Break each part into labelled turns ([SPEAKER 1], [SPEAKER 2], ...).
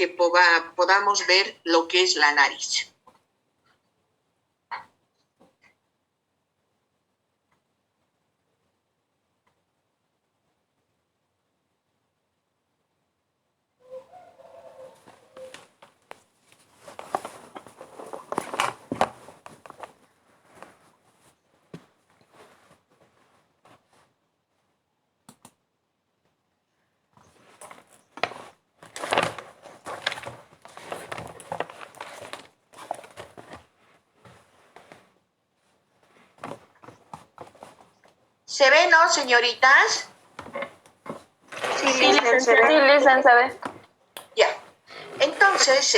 [SPEAKER 1] que podamos ver lo que es la nariz. ¿Se ve, no, señoritas?
[SPEAKER 2] Sí, licenciada.
[SPEAKER 1] Ya. Entonces,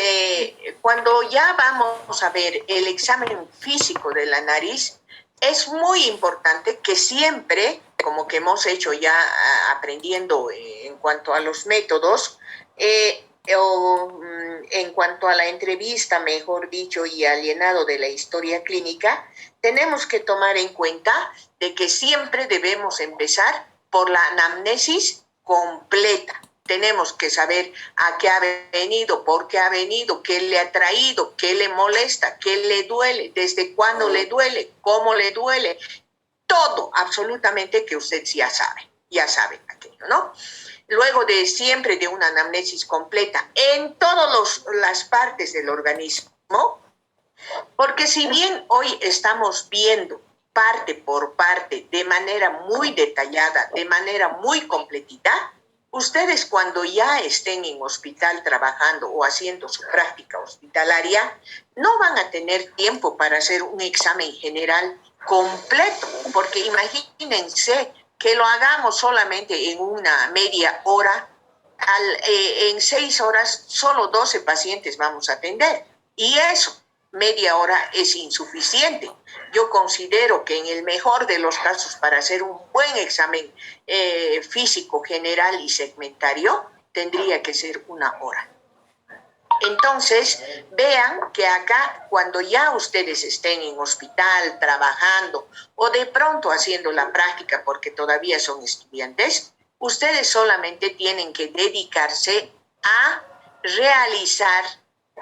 [SPEAKER 1] cuando ya vamos a ver el examen físico de la nariz, es muy importante que siempre, como que hemos hecho ya aprendiendo en cuanto a los métodos, en cuanto a la entrevista, mejor dicho, y al llenado de la historia clínica, tenemos que tomar en cuenta de que siempre debemos empezar por la anamnesis completa. Tenemos que saber a qué ha venido, por qué ha venido, qué le ha traído, qué le molesta, qué le duele, desde cuándo le duele, cómo le duele. Todo, absolutamente, que usted ya sabe aquello, ¿no? Luego de siempre de una anamnesis completa en todas las partes del organismo, porque si bien hoy estamos viendo parte por parte, de manera muy detallada, de manera muy completita, ustedes cuando ya estén en hospital trabajando o haciendo su práctica hospitalaria, no van a tener tiempo para hacer un examen general completo, porque imagínense que lo hagamos solamente en una media hora, en 6 horas solo 12 pacientes vamos a atender, y eso, media hora es insuficiente. Yo considero que en el mejor de los casos, para hacer un buen examen físico general y segmentario, tendría que ser 1 hora. Entonces, vean que acá, cuando ya ustedes estén en hospital trabajando o de pronto haciendo la práctica porque todavía son estudiantes, ustedes solamente tienen que dedicarse a realizar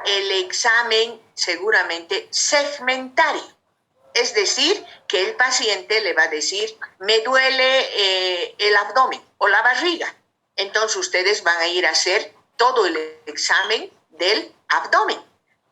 [SPEAKER 1] el examen seguramente segmentario. Es decir, que el paciente le va a decir, me duele el abdomen o la barriga. Entonces ustedes van a ir a hacer todo el examen del abdomen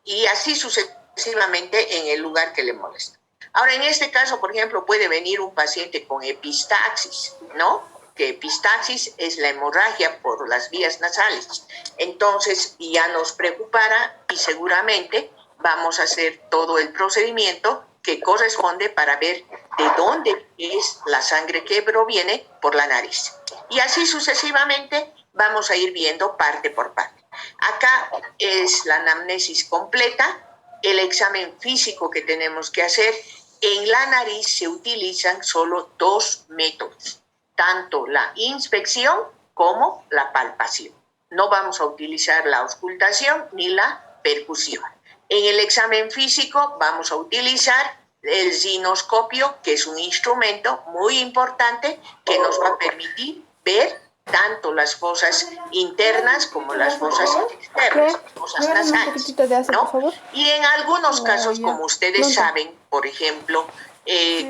[SPEAKER 1] y así sucesivamente en el lugar que le molesta. Ahora, en este caso, por ejemplo, puede venir un paciente con epistaxis, ¿no? Que epistaxis es la hemorragia por las vías nasales. Entonces, ya nos preocupará y seguramente vamos a hacer todo el procedimiento que corresponde para ver de dónde es la sangre que proviene por la nariz. Y así sucesivamente vamos a ir viendo parte por parte. Acá es la anamnesis completa, el examen físico que tenemos que hacer. En la nariz se utilizan solo 2 métodos, tanto la inspección como la palpación. No vamos a utilizar la auscultación ni la percusión. En el examen físico vamos a utilizar el ginoscopio, que es un instrumento muy importante que nos va a permitir ver tanto las fosas internas como las fosas externas, las fosas nasales, ¿no? Y en algunos casos, como ustedes saben, por ejemplo,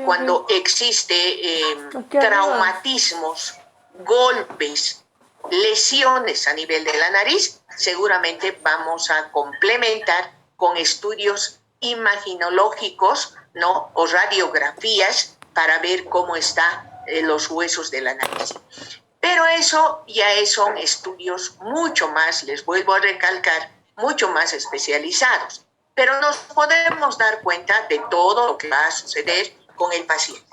[SPEAKER 1] cuando existe traumatismos, golpes, lesiones a nivel de la nariz, seguramente vamos a complementar con estudios imaginológicos, ¿no? O radiografías para ver cómo están los huesos de la nariz. Pero eso ya son estudios mucho más, les vuelvo a recalcar, mucho más especializados. Pero nos podemos dar cuenta de todo lo que va a suceder con el paciente.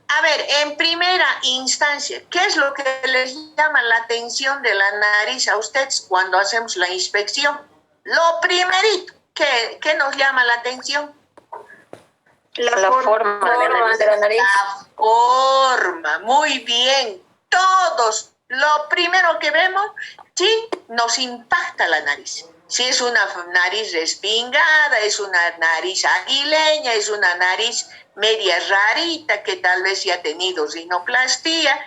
[SPEAKER 1] A ver, en primera instancia, ¿qué es lo que les llama la atención de la nariz a ustedes cuando hacemos la inspección? Lo primerito, ¿qué nos llama la atención?
[SPEAKER 2] La forma de la nariz.
[SPEAKER 1] La forma, muy bien. Todos, lo primero que vemos, sí, nos impacta la nariz. Si es una nariz respingada, es una nariz aguileña, es una nariz media rarita que tal vez ya ha tenido rinoplastia,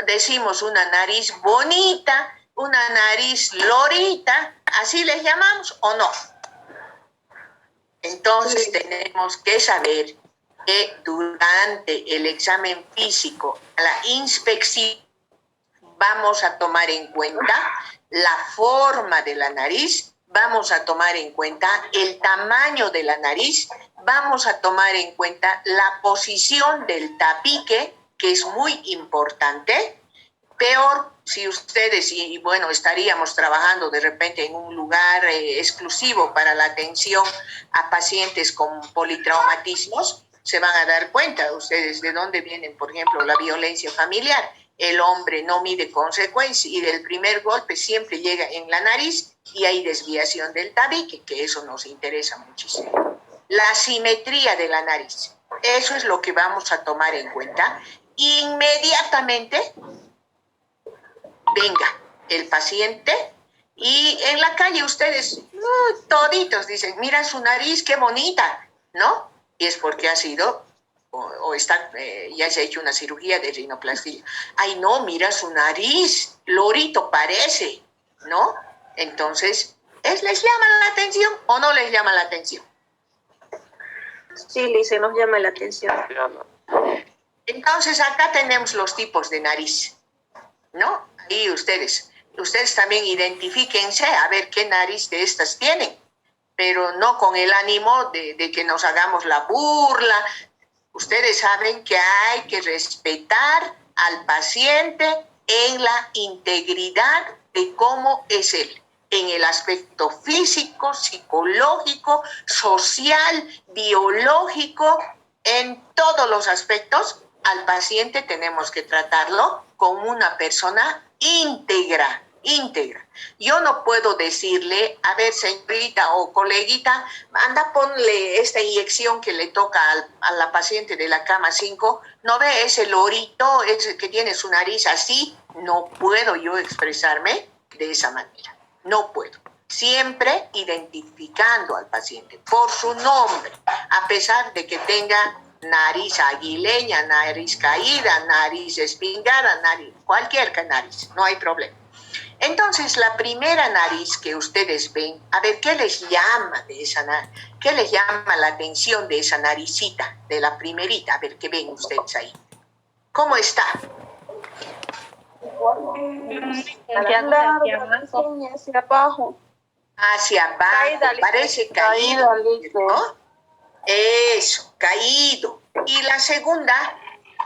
[SPEAKER 1] decimos una nariz bonita, una nariz lorita, así ¿Así les llamamos o no? Entonces tenemos que saber que durante el examen físico, la inspección, vamos a tomar en cuenta la forma de la nariz, vamos a tomar en cuenta el tamaño de la nariz, vamos a tomar en cuenta la posición del tabique, que es muy importante. Peor si ustedes, y bueno, estaríamos trabajando de repente en un lugar exclusivo para la atención a pacientes con politraumatismos, se van a dar cuenta ustedes de dónde vienen, por ejemplo, la violencia familiar. El hombre no mide consecuencias y del primer golpe siempre llega en la nariz y hay desviación del tabique, que eso nos interesa muchísimo. La simetría de la nariz, eso es lo que vamos a tomar en cuenta. Inmediatamente venga el paciente y en la calle ustedes toditos dicen, mira su nariz, qué bonita, ¿no? Y es porque ha sido o está, ya se ha hecho una cirugía de rinoplastia. Ay, no, mira su nariz, lorito parece, ¿no? Entonces, ¿les llama la atención o no les llama la atención?
[SPEAKER 2] Sí, Lice, nos llama la atención.
[SPEAKER 1] Entonces, acá tenemos los tipos de nariz, ¿no? Y ustedes también identifíquense a ver qué nariz de estas tienen, pero no con el ánimo de que nos hagamos la burla. Ustedes saben que hay que respetar al paciente en la integridad de cómo es él, en el aspecto físico, psicológico, social, biológico, en todos los aspectos. Al paciente tenemos que tratarlo como una persona íntegra. Yo no puedo decirle, a ver, señorita o coleguita, anda, ponle esta inyección que le toca a la paciente de la cama 5, ¿no ve ese lorito, ese que tiene su nariz así? No puedo yo expresarme de esa manera, no puedo. Siempre identificando al paciente por su nombre, a pesar de que tenga nariz aguileña, nariz caída, nariz espingada, cualquier nariz, no hay problema. Entonces, la primera nariz que ustedes ven, a ver, ¿qué les llama de esa nariz? ¿Qué les llama la atención de esa naricita, de la primerita? A ver, ¿qué ven ustedes ahí? ¿Cómo está?
[SPEAKER 2] Hacia abajo.
[SPEAKER 1] Hacia abajo, parece caído, ¿no? Eso, caído. Y la segunda,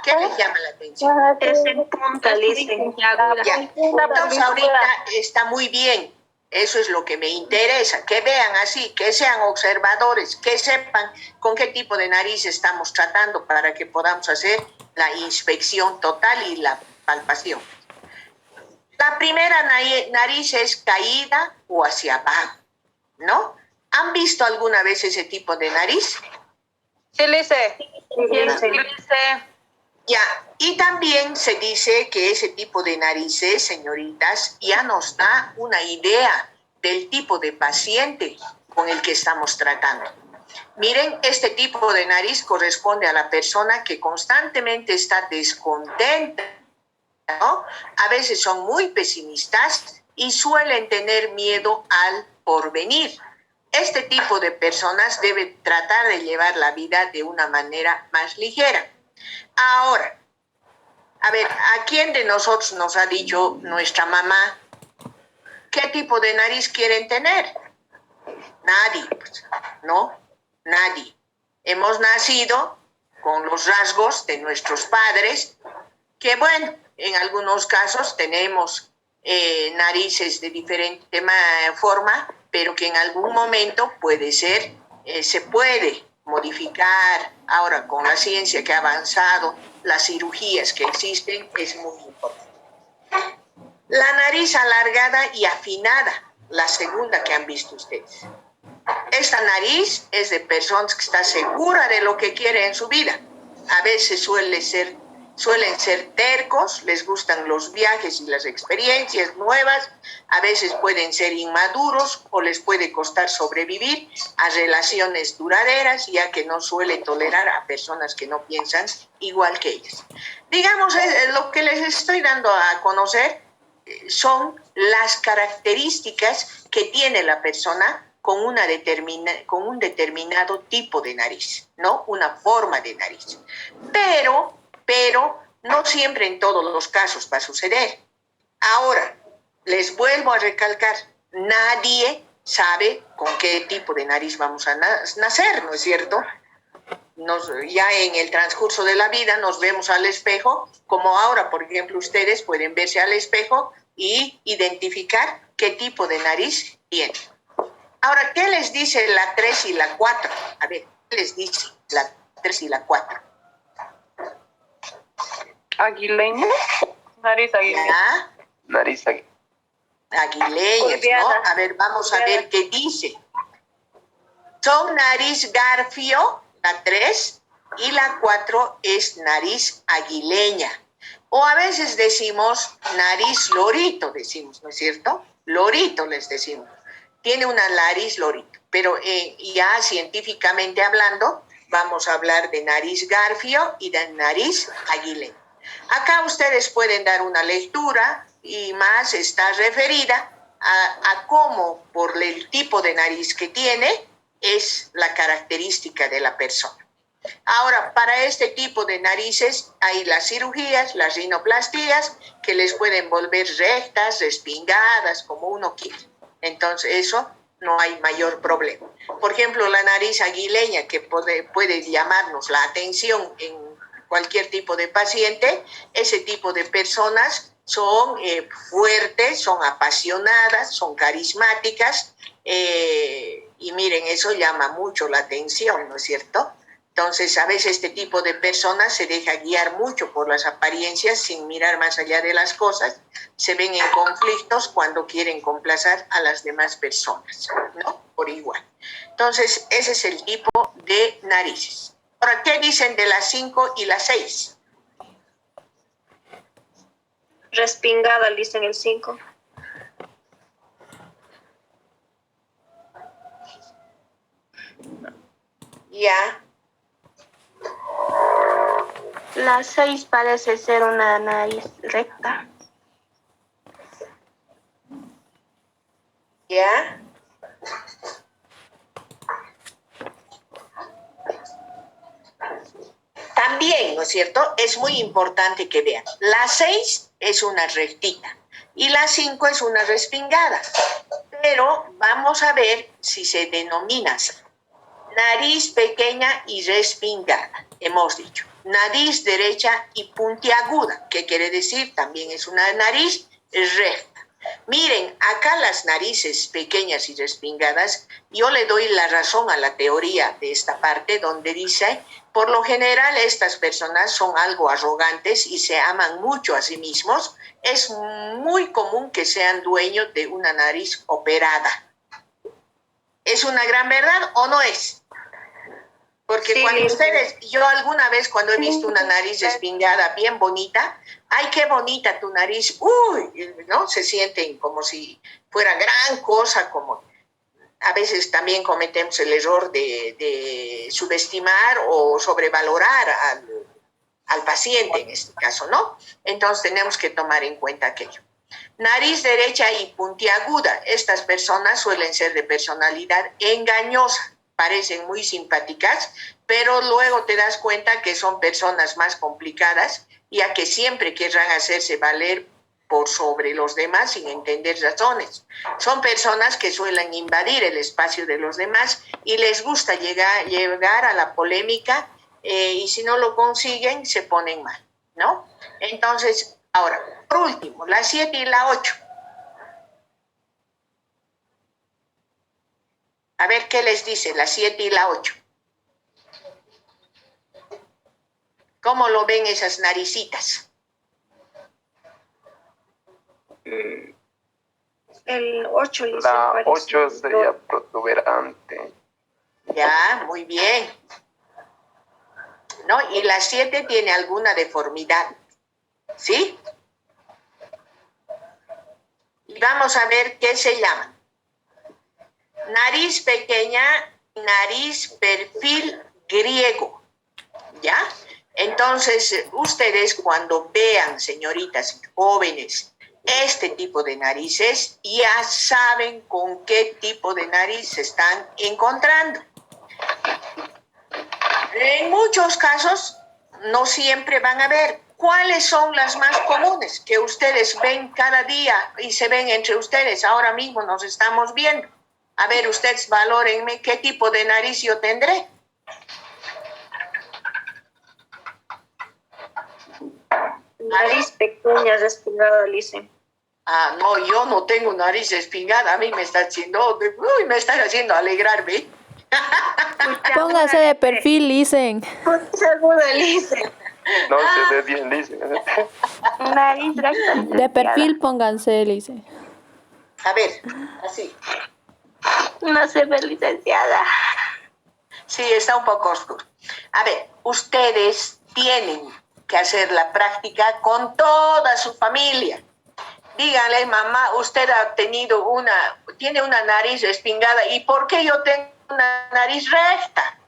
[SPEAKER 1] ¿qué les llama la atención?
[SPEAKER 2] Es en punta, Lice.
[SPEAKER 1] Ya. Entonces ahorita está muy bien. Eso es lo que me interesa. Que vean así, que sean observadores, que sepan con qué tipo de nariz estamos tratando para que podamos hacer la inspección total y la palpación. La primera nariz es caída o hacia abajo, ¿no? ¿Han visto alguna vez ese tipo de nariz?
[SPEAKER 2] Sí, Lice.
[SPEAKER 1] Ya, y también se dice que ese tipo de narices, señoritas, ya nos da una idea del tipo de paciente con el que estamos tratando. Miren, este tipo de nariz corresponde a la persona que constantemente está descontenta, ¿no? A veces son muy pesimistas y suelen tener miedo al porvenir. Este tipo de personas debe tratar de llevar la vida de una manera más ligera. Ahora, a ver, ¿a quién de nosotros nos ha dicho nuestra mamá qué tipo de nariz quieren tener? Nadie, pues, ¿no? Nadie. Hemos nacido con los rasgos de nuestros padres, que bueno, en algunos casos tenemos narices de diferente forma, pero que en algún momento puede ser, se puede modificar. Ahora, con la ciencia que ha avanzado, las cirugías que existen, es muy importante. La nariz alargada y afinada, la segunda que han visto ustedes. Esta nariz es de personas que está segura de lo que quiere en su vida. A veces suelen ser tercos, les gustan los viajes y las experiencias nuevas, a veces pueden ser inmaduros o les puede costar sobrevivir a relaciones duraderas, ya que no suele tolerar a personas que no piensan igual que ellas. Digamos, lo que les estoy dando a conocer son las características que tiene la persona con un determinado tipo de nariz, ¿no? Una forma de nariz. Pero no siempre en todos los casos va a suceder. Ahora, les vuelvo a recalcar, nadie sabe con qué tipo de nariz vamos a nacer, ¿no es cierto? Ya en el transcurso de la vida nos vemos al espejo, como ahora, por ejemplo, ustedes pueden verse al espejo y identificar qué tipo de nariz tienen. Ahora, ¿qué les dice la 3 y la 4? A ver, ¿qué les dice la 3 y la 4?
[SPEAKER 2] Aguileña. Nariz aguileña.
[SPEAKER 1] ¿Ya?
[SPEAKER 3] Nariz
[SPEAKER 1] Aguileñas, ¿no? A ver, vamos a ver qué dice. Son nariz garfio, la 3, y la 4 es nariz aguileña. O a veces decimos nariz lorito, decimos, ¿no es cierto? Lorito les decimos. Tiene una nariz lorito, pero ya científicamente hablando, vamos a hablar de nariz garfio y de nariz aguileña. Acá ustedes pueden dar una lectura y más está referida a cómo, por el tipo de nariz que tiene, es la característica de la persona. Ahora, para este tipo de narices hay las cirugías, las rinoplastías, que les pueden volver rectas, respingadas, como uno quiera. Entonces, eso no hay mayor problema. Por ejemplo, la nariz aguileña, que puede llamarnos la atención en cualquier tipo de paciente, ese tipo de personas son fuertes, son apasionadas, son carismáticas, y miren, eso llama mucho la atención, ¿no es cierto? Entonces, a veces este tipo de personas se deja guiar mucho por las apariencias sin mirar más allá de las cosas, se ven en conflictos cuando quieren complacer a las demás personas, ¿no? Por igual. Entonces, ese es el tipo de narices. Ahora, ¿qué dicen de las 5 y las 6?
[SPEAKER 2] Respingada, dicen el 5.
[SPEAKER 1] Ya.
[SPEAKER 4] La 6 parece ser una nariz recta.
[SPEAKER 1] ¿Ya? También, ¿no es cierto? Es muy importante que vean. La 6 es una rectita y la 5 es una respingada. Pero vamos a ver si se denomina así. Nariz pequeña y respingada, hemos dicho. Nariz derecha y puntiaguda, ¿qué quiere decir? También es una nariz recta. Miren, acá las narices pequeñas y respingadas, yo le doy la razón a la teoría de esta parte donde dice, por lo general estas personas son algo arrogantes y se aman mucho a sí mismos. Es muy común que sean dueños de una nariz operada. ¿Es una gran verdad o no es? Porque sí, cuando ustedes, yo alguna vez cuando he visto una nariz respingada bien bonita, ¡ay, qué bonita tu nariz! ¡Uy! ¿No? Se sienten como si fuera gran cosa, como a veces también cometemos el error de subestimar o sobrevalorar al paciente en este caso, ¿no? Entonces tenemos que tomar en cuenta aquello. Nariz derecha y puntiaguda. Estas personas suelen ser de personalidad engañosa. Parecen muy simpáticas, pero luego te das cuenta que son personas más complicadas, ya que siempre querrán hacerse valer por sobre los demás sin entender razones. Son personas que suelen invadir el espacio de los demás y les gusta llegar a la polémica, y si no lo consiguen se ponen mal, ¿no? Entonces, ahora, por último, la 7 y la 8. A ver qué les dice la 7 y la 8. ¿Cómo lo ven esas naricitas?
[SPEAKER 2] El 8.
[SPEAKER 3] La 8 sería protuberante.
[SPEAKER 1] Ya, muy bien. ¿No? Y la 7 tiene alguna deformidad. ¿Sí? Y vamos a ver qué se llama. Nariz pequeña, nariz perfil griego, ¿ya? Entonces, ustedes cuando vean, señoritas jóvenes, este tipo de narices, ya saben con qué tipo de nariz se están encontrando. En muchos casos, no siempre van a ver cuáles son las más comunes que ustedes ven cada día y se ven entre ustedes. Ahora mismo nos estamos viendo. A ver, ustedes valórenme qué tipo de nariz yo tendré.
[SPEAKER 2] Nariz pequeña, respingada, dice.
[SPEAKER 1] Ah, no, yo no tengo nariz espingada. A mí me está haciendo, uy, me están haciendo alegrarme.
[SPEAKER 5] Póngase de perfil, dicen.
[SPEAKER 2] Segura, dice.
[SPEAKER 3] No se ve bien, dice.
[SPEAKER 4] Nariz recta.
[SPEAKER 5] De perfil pónganse, dicen.
[SPEAKER 1] A ver, así.
[SPEAKER 4] No se ve, licenciada.
[SPEAKER 1] Sí, está un poco oscuro. A ver, ustedes tienen que hacer la práctica con toda su familia. Díganle, mamá, usted tiene una nariz espingada, ¿y por qué yo tengo una nariz recta?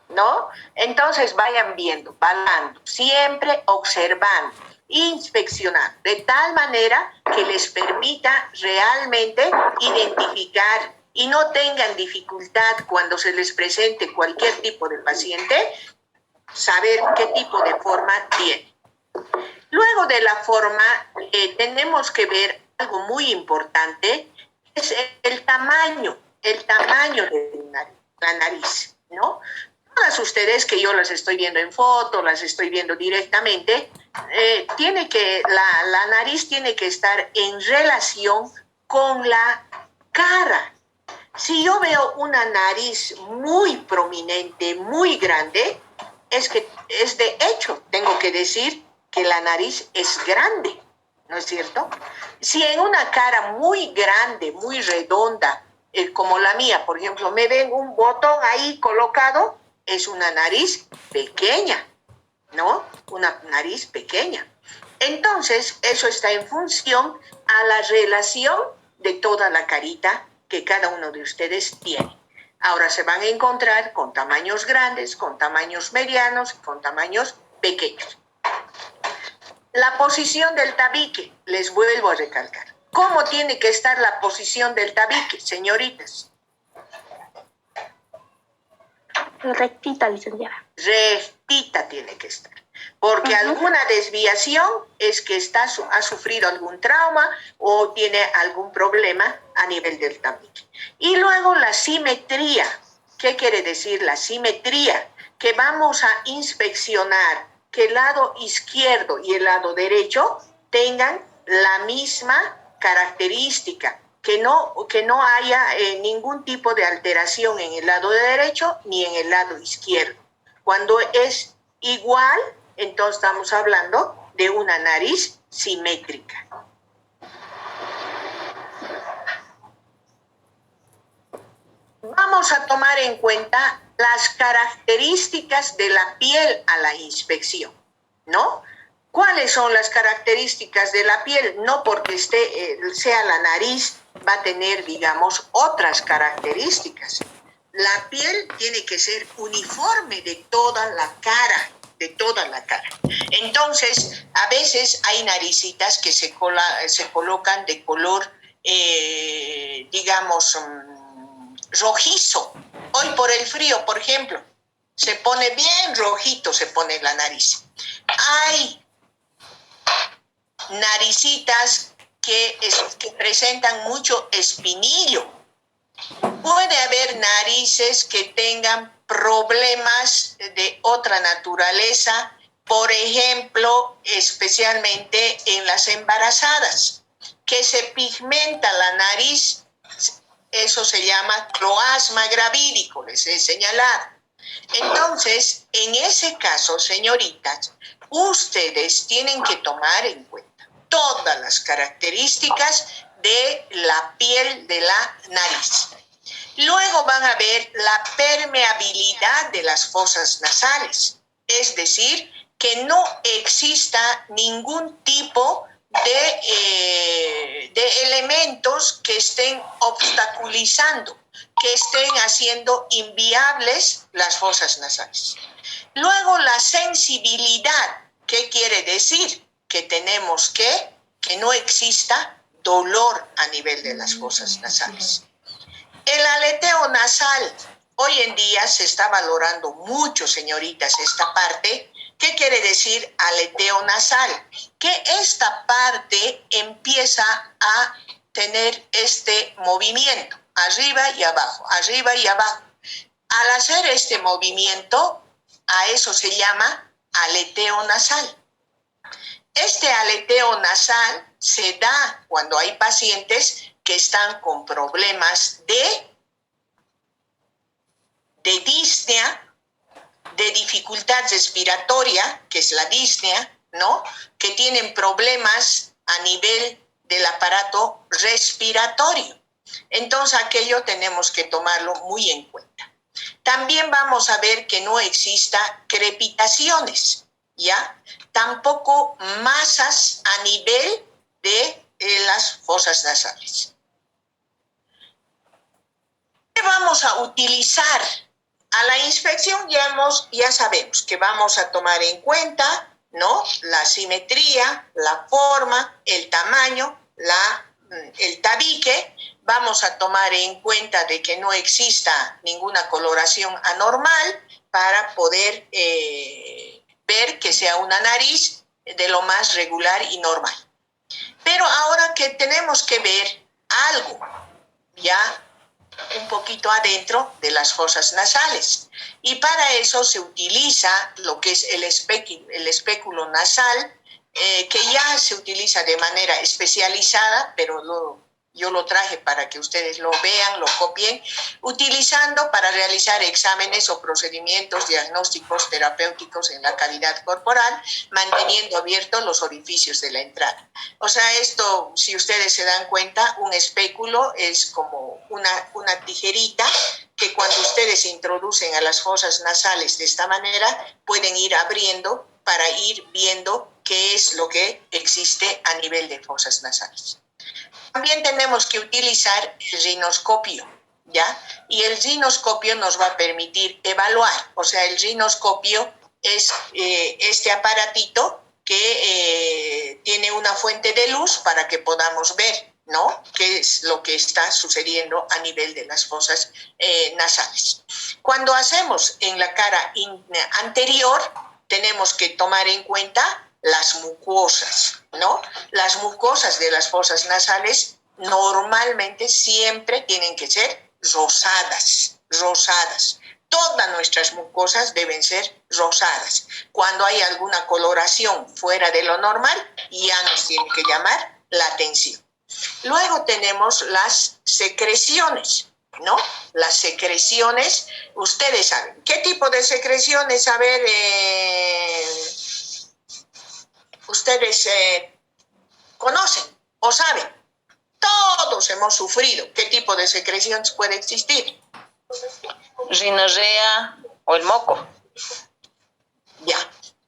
[SPEAKER 1] ¿No? Entonces vayan viendo, valando, siempre observando, inspeccionando, de tal manera que les permita realmente identificar y no tengan dificultad cuando se les presente cualquier tipo de paciente, saber qué tipo de forma tiene. Luego de la forma, tenemos que ver algo muy importante, es el tamaño de la nariz, ¿no? Todas ustedes que yo las estoy viendo en foto, las estoy viendo directamente, la nariz tiene que estar en relación con la cara. Si yo veo una nariz muy prominente, muy grande, es de hecho, tengo que decir que la nariz es grande, ¿no es cierto? Si en una cara muy grande, muy redonda, como la mía, por ejemplo, me ven un botón ahí colocado, es una nariz pequeña, ¿no? Una nariz pequeña. Entonces, eso está en función a la relación de toda la carita que cada uno de ustedes tiene. Ahora se van a encontrar con tamaños grandes, con tamaños medianos, con tamaños pequeños. La posición del tabique, les vuelvo a recalcar. ¿Cómo tiene que estar la posición del tabique, señoritas?
[SPEAKER 4] Rectita, licenciada.
[SPEAKER 1] Rectita tiene que estar. Porque alguna desviación es que ha sufrido algún trauma o tiene algún problema a nivel del tabique. Y luego la simetría. ¿Qué quiere decir la simetría? Que vamos a inspeccionar que el lado izquierdo y el lado derecho tengan la misma característica, que no haya ningún tipo de alteración en el lado derecho ni en el lado izquierdo. Cuando es igual, entonces estamos hablando de una nariz simétrica. Vamos a tomar en cuenta las características de la piel a la inspección, ¿no? ¿Cuáles son las características de la piel? No porque sea la nariz, va a tener, digamos, otras características. La piel tiene que ser uniforme de toda la cara, de toda la cara. Entonces, a veces hay naricitas que se colocan de color, digamos, rojizo. Hoy por el frío, por ejemplo, se pone bien rojito, se pone la nariz. Hay naricitas que presentan mucho espinillo. Puede haber narices que tengan problemas de otra naturaleza, por ejemplo, especialmente en las embarazadas, que se pigmenta la nariz. Eso se llama cloasma gravídico, les he señalado. Entonces, en ese caso, señoritas, ustedes tienen que tomar en cuenta todas las características de la piel de la nariz. Luego van a ver la permeabilidad de las fosas nasales, es decir, que no exista ningún tipo de elementos que estén obstaculizando, que estén haciendo inviables las fosas nasales. Luego la sensibilidad, ¿qué quiere decir? Que tenemos que que no exista dolor a nivel de las fosas nasales. El aleteo nasal, hoy en día se está valorando mucho, señoritas, esta parte. ¿Qué quiere decir aleteo nasal? Que esta parte empieza a tener este movimiento, arriba y abajo, arriba y abajo. Al hacer este movimiento, a eso se llama aleteo nasal. Este aleteo nasal se da cuando hay pacientes que están con problemas de disnea, de dificultad respiratoria, que es la disnea, ¿no? Que tienen problemas a nivel del aparato respiratorio. Entonces, aquello tenemos que tomarlo muy en cuenta. También vamos a ver que no exista crepitaciones, ¿ya? Tampoco masas a nivel de las fosas nasales. ¿Qué vamos a utilizar? A la inspección ya sabemos que vamos a tomar en cuenta, ¿no? La simetría, la forma, el tamaño, el tabique. Vamos a tomar en cuenta de que no exista ninguna coloración anormal para poder ver que sea una nariz de lo más regular y normal. Pero ahora que tenemos que ver algo ya un poquito adentro de las fosas nasales. Y para eso se utiliza lo que es el espéculo nasal, que ya se utiliza de manera especializada, pero yo lo traje para que ustedes lo vean, lo copien, utilizando para realizar exámenes o procedimientos diagnósticos terapéuticos en la cavidad corporal, manteniendo abiertos los orificios de la entrada. O sea, esto, si ustedes se dan cuenta, un espéculo es como una tijerita que cuando ustedes introducen a las fosas nasales de esta manera, pueden ir abriendo para ir viendo qué es lo que existe a nivel de fosas nasales. También tenemos que utilizar el rinoscopio, ¿ya? Y el rinoscopio nos va a permitir evaluar. O sea, el rinoscopio es este aparatito que tiene una fuente de luz para que podamos ver, ¿no? Qué es lo que está sucediendo a nivel de las fosas nasales. Cuando hacemos en la cara anterior, tenemos que tomar en cuenta las mucosas, ¿no? Las mucosas de las fosas nasales normalmente siempre tienen que ser rosadas. Todas nuestras mucosas deben ser rosadas. Cuando hay alguna coloración fuera de lo normal, ya nos tiene que llamar la atención. Luego tenemos las secreciones, ¿no? Las secreciones, ustedes saben. ¿Qué tipo de secreciones? A ver, ustedes conocen o saben. Todos hemos sufrido. ¿Qué tipo de secreciones puede existir?
[SPEAKER 2] Rinorrea o el moco.
[SPEAKER 1] Ya.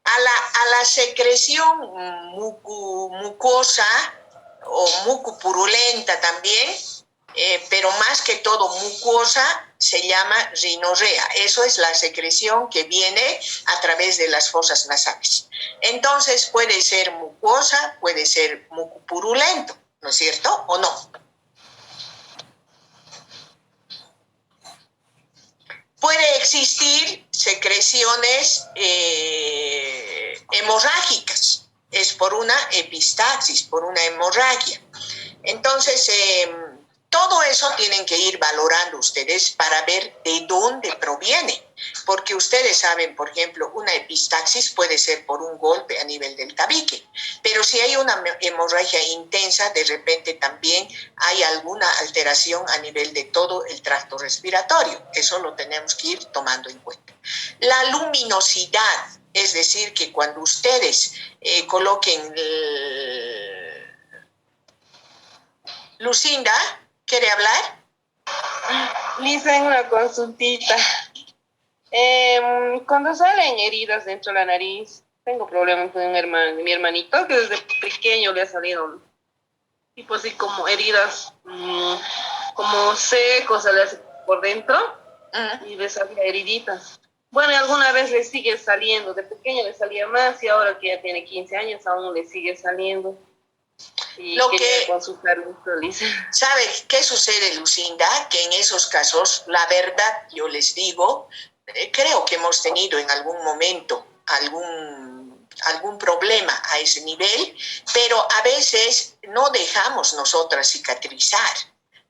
[SPEAKER 1] A la secreción mucosa o mucopurulenta también, pero más que todo mucosa, se llama rinorrea. Eso es la secreción que viene a través de las fosas nasales. Entonces puede ser mucosa, puede ser mucopurulento, ¿no es cierto? ¿O no? Puede existir secreciones hemorrágicas. Es por una epistaxis, por una hemorragia. Entonces, todo eso tienen que ir valorando ustedes para ver de dónde proviene. Porque ustedes saben, por ejemplo, una epistaxis puede ser por un golpe a nivel del tabique. Pero si hay una hemorragia intensa, de repente también hay alguna alteración a nivel de todo el tracto respiratorio. Eso lo tenemos que ir tomando en cuenta. La luminosidad, es decir, que cuando ustedes coloquen... Lucinda, ¿quiere hablar?
[SPEAKER 6] Lisa, en una consultita. Cuando salen heridas dentro de la nariz, tengo problemas con mi hermanito, que desde pequeño le ha salido tipo así como heridas, como secos, se le hace por dentro, y le salía heriditas. Bueno, y alguna vez le sigue saliendo, de pequeño le salía más, y ahora que ya tiene 15 años aún le sigue saliendo. Y
[SPEAKER 1] Lo
[SPEAKER 6] quería
[SPEAKER 1] que-
[SPEAKER 6] consultar esto, Lice.
[SPEAKER 1] ¿Sabe qué sucede, Lucinda? Que en esos casos, la verdad, yo les digo, creo que hemos tenido en algún momento algún problema a ese nivel, pero a veces no dejamos nosotras cicatrizar.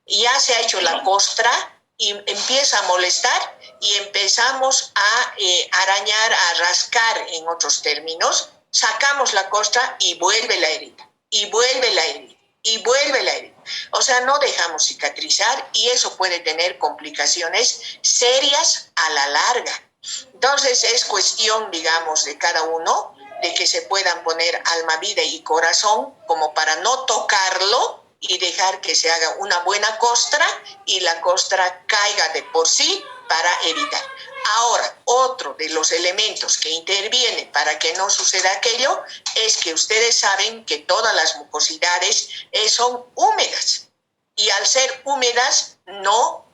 [SPEAKER 1] Y ya se ha hecho la costra y empieza a molestar y empezamos a arañar, a rascar, en otros términos, sacamos la costra y vuelve la herida, y vuelve la herida, y vuelve la herida. O sea, no dejamos cicatrizar y eso puede tener complicaciones serias a la larga. Entonces es cuestión, digamos, de cada uno, de que se puedan poner alma, vida y corazón como para no tocarlo y dejar que se haga una buena costra y la costra caiga de por sí para evitar. Ahora, otro de los elementos que interviene para que no suceda aquello es que ustedes saben que todas las mucosidades son húmedas y al ser húmedas no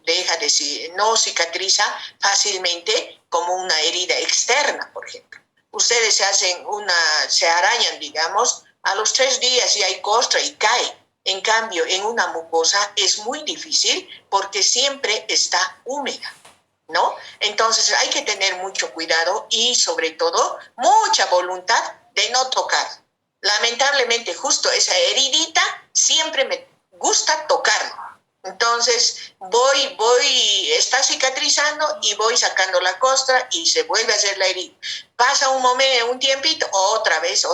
[SPEAKER 1] cicatriza fácilmente como una herida externa, por ejemplo. Ustedes se arañan, digamos, a los 3 días y hay costra y cae. En cambio, en una mucosa es muy difícil porque siempre está húmeda, ¿no? Entonces hay que tener mucho cuidado y sobre todo mucha voluntad de no tocar. Lamentablemente justo esa heridita siempre me gusta tocarla. Entonces está cicatrizando y voy sacando la costra y se vuelve a hacer la herida. Pasa un momento, un tiempito, otra vez,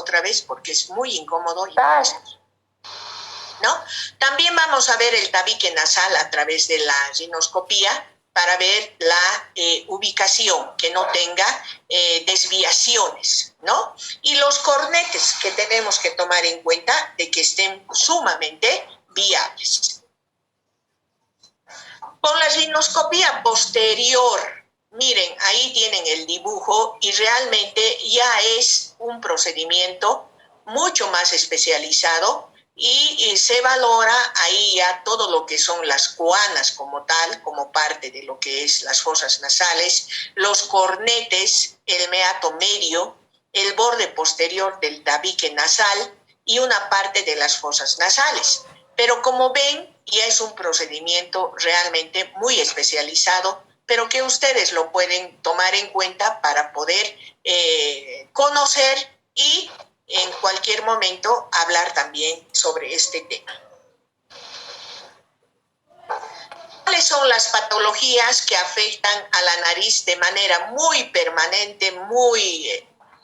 [SPEAKER 1] porque es muy incómodo. ¿No? También vamos a ver el tabique nasal a través de la rinoscopía para ver la ubicación, que no tenga desviaciones, ¿no? Y los cornetes que tenemos que tomar en cuenta de que estén sumamente viables. Con la rinoscopía posterior, miren, ahí tienen el dibujo y realmente ya es un procedimiento mucho más especializado y se valora ahí ya todo lo que son las coanas como tal, como parte de lo que es las fosas nasales, los cornetes, el meato medio, el borde posterior del tabique nasal y una parte de las fosas nasales. Pero como ven, ya es un procedimiento realmente muy especializado, pero que ustedes lo pueden tomar en cuenta para poder conocer y en cualquier momento hablar también sobre este tema. ¿Cuáles son las patologías que afectan a la nariz de manera muy permanente,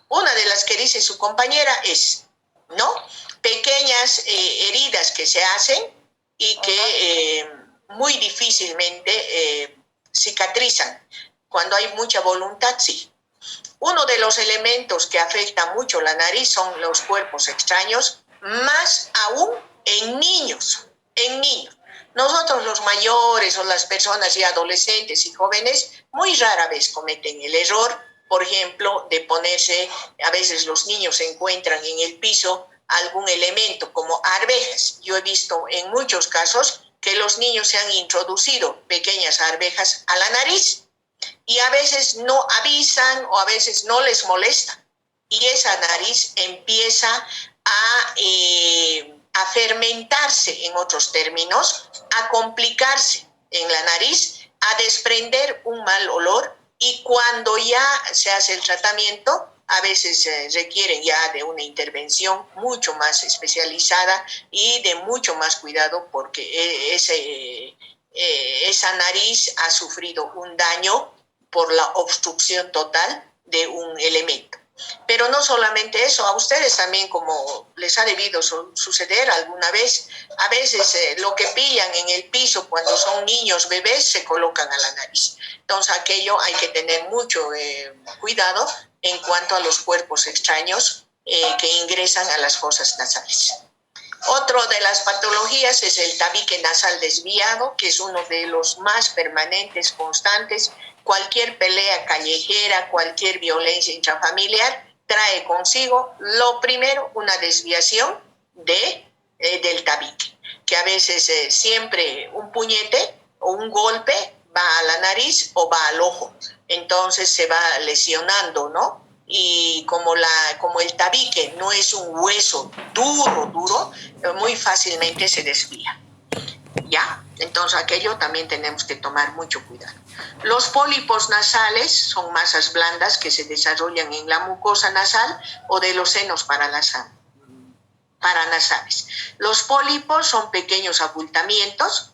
[SPEAKER 1] una de las que dice su compañera es, ¿no? Pequeñas heridas que se hacen y que muy difícilmente cicatrizan. Cuando hay mucha voluntad, sí. Uno de los elementos que afecta mucho la nariz son los cuerpos extraños, más aún en niños. Nosotros los mayores o las personas ya adolescentes y jóvenes muy rara vez cometen el error, por ejemplo, de ponerse, a veces los niños se encuentran en el piso algún elemento como arvejas. Yo he visto en muchos casos que los niños se han introducido pequeñas arvejas a la nariz y a veces no avisan o a veces no les molesta. Y esa nariz empieza a fermentarse, en otros términos, a complicarse en la nariz, a desprender un mal olor y cuando ya se hace el tratamiento, a veces requieren ya de una intervención mucho más especializada y de mucho más cuidado porque esa nariz ha sufrido un daño por la obstrucción total de un elemento. Pero no solamente eso, a ustedes también, como les ha debido suceder alguna vez, a veces lo que pillan en el piso cuando son niños, bebés, se colocan a la nariz. Entonces aquello hay que tener mucho cuidado en cuanto a los cuerpos extraños que ingresan a las fosas nasales. Otro de las patologías es el tabique nasal desviado, que es uno de los más permanentes, constantes. Cualquier pelea callejera, cualquier violencia intrafamiliar trae consigo, lo primero, una desviación del tabique, que a veces siempre un puñete o un golpe va a la nariz o va al ojo. Entonces se va lesionando, ¿no? y como el tabique no es un hueso duro, muy fácilmente se desvía. ¿Ya? Entonces aquello también tenemos que tomar mucho cuidado. Los pólipos nasales son masas blandas que se desarrollan en la mucosa nasal o de los senos paranasales. Los pólipos son pequeños abultamientos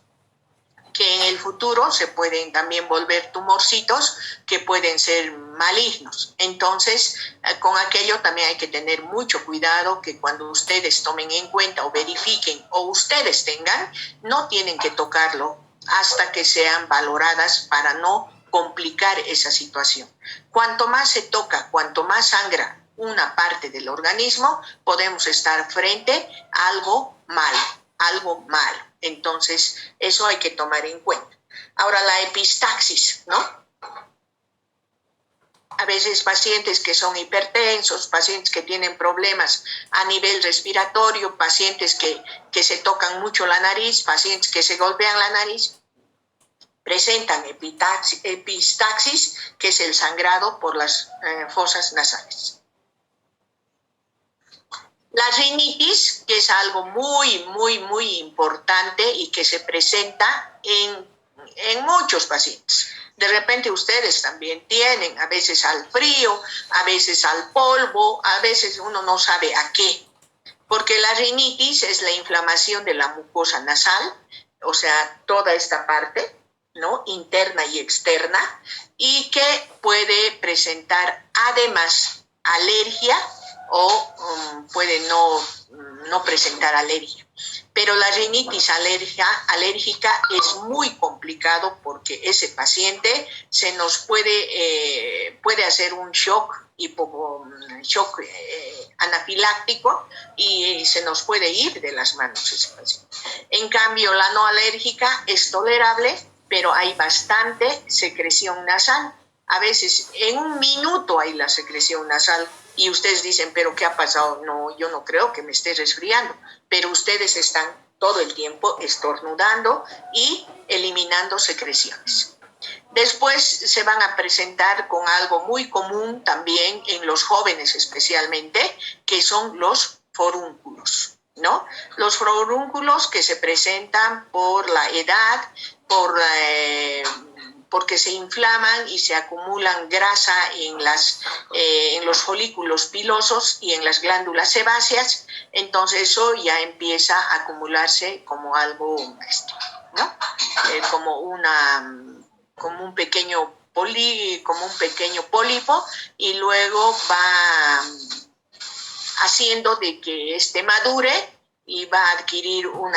[SPEAKER 1] que en el futuro se pueden también volver tumorcitos que pueden ser malignos. Entonces, con aquello también hay que tener mucho cuidado, que cuando ustedes tomen en cuenta o verifiquen o ustedes tengan, no tienen que tocarlo hasta que sean valoradas para no complicar esa situación. Cuanto más se toca, cuanto más sangra una parte del organismo, podemos estar frente a algo malo. Entonces, eso hay que tomar en cuenta. Ahora, la epistaxis, ¿no? A veces pacientes que son hipertensos, pacientes que tienen problemas a nivel respiratorio, pacientes que se tocan mucho la nariz, pacientes que se golpean la nariz, presentan epistaxis, que es el sangrado por las fosas nasales. La rinitis, que es algo muy importante y que se presenta en muchos pacientes. De repente ustedes también tienen, a veces al frío, a veces al polvo, a veces uno no sabe a qué. Porque la rinitis es la inflamación de la mucosa nasal, o sea, toda esta parte, ¿no? Interna y externa, y que puede presentar además alergia o puede no presentar alergia. Pero la rinitis alérgica es muy complicado porque ese paciente se nos puede hacer un shock anafiláctico y se nos puede ir de las manos ese paciente. En cambio, la no alérgica es tolerable, pero hay bastante secreción nasal. A veces en un minuto hay la secreción nasal y ustedes dicen, ¿pero qué ha pasado? No, yo no creo que me esté resfriando, pero ustedes están todo el tiempo estornudando y eliminando secreciones. Después se van a presentar con algo muy común también en los jóvenes especialmente, que son los forúnculos, ¿no? Los forúnculos que se presentan por la edad, porque se inflaman y se acumulan grasa en los folículos pilosos y en las glándulas sebáceas, entonces eso ya empieza a acumularse como algo, ¿no? Como un pequeño pólipo, y luego va haciendo de que madure y va a adquirir un